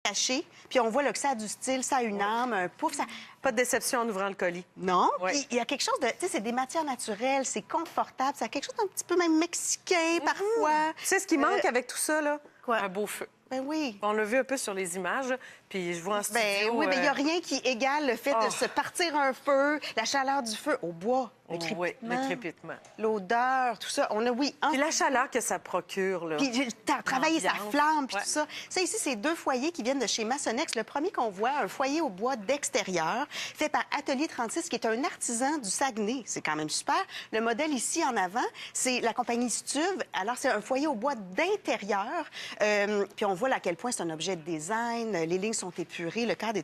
caché, puis on voit là, que ça a du style, ça a une âme, un pouf, ça... Pas de déception en ouvrant le colis. Non, Ouais. puis il y a quelque chose de... Tu sais, c'est des matières naturelles, c'est confortable, ça a quelque chose d'un petit peu même mexicain parfois. Tu sais ce qui manque avec tout ça, là? Quoi? Un beau feu. Ben oui. On l'a vu un peu sur les images, puis je vois en studio... Ben oui, mais il n'y a rien qui égale le fait de se partir un feu, la chaleur du feu au bois, le crépitement, oui, le crépitement. l'odeur, tout ça. On a, oui... Puis la chaleur que ça procure, là. Puis travailler sa L'ambiance. flamme, puis Ouais. tout ça. Ça, ici, c'est 2 foyers qui viennent de chez Massonex. Le premier qu'on voit, un foyer au bois d'extérieur, fait par Atelier 36, qui est un artisan du Saguenay. C'est quand même super. Le modèle ici, en avant, c'est la compagnie Stuve. Alors, c'est un foyer au bois d'intérieur. Puis on voit là, à quel point c'est un objet de design. Les lignes sont épurées. Le cadre est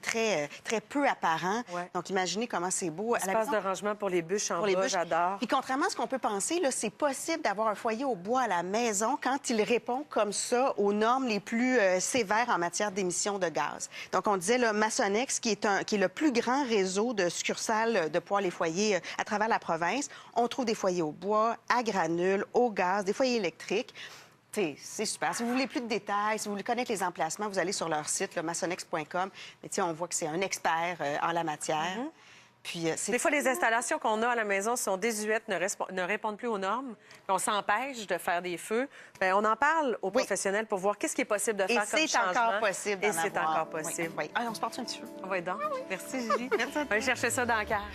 très peu apparent. Ouais. Donc, imaginez comment c'est beau. À la Espace maison, de rangement pour les bûches en pour les bas, bûches. j'adore. Puis contrairement à ce qu'on peut penser, là, c'est possible d'avoir un foyer au bois à la maison quand il répond comme ça aux normes les plus sévères en matière d'émissions de gaz. Donc, on disait, là, Massonex, qui est le plus grand réseau de succursales de poêles et foyers à travers la province. On trouve des foyers au bois, à granules, au gaz, des foyers électriques. C'est super. Si vous voulez plus de détails, si vous voulez connaître les emplacements, vous allez sur leur site, massonex.com. Mais on voit que c'est un expert en la matière. Puis, Des fois, les installations qu'on a à la maison sont désuètes, ne répondent plus aux normes. Puis on s'empêche de faire des feux. Bien, on en parle aux professionnels pour voir qu'est-ce qui est possible de faire comme changement. Et c'est encore possible Et d'en c'est avoir. encore possible. Oui. Allez, on se porte un petit peu. On va être donc. Merci, Julie. Merci à toi. On va aller chercher ça dans le cœur.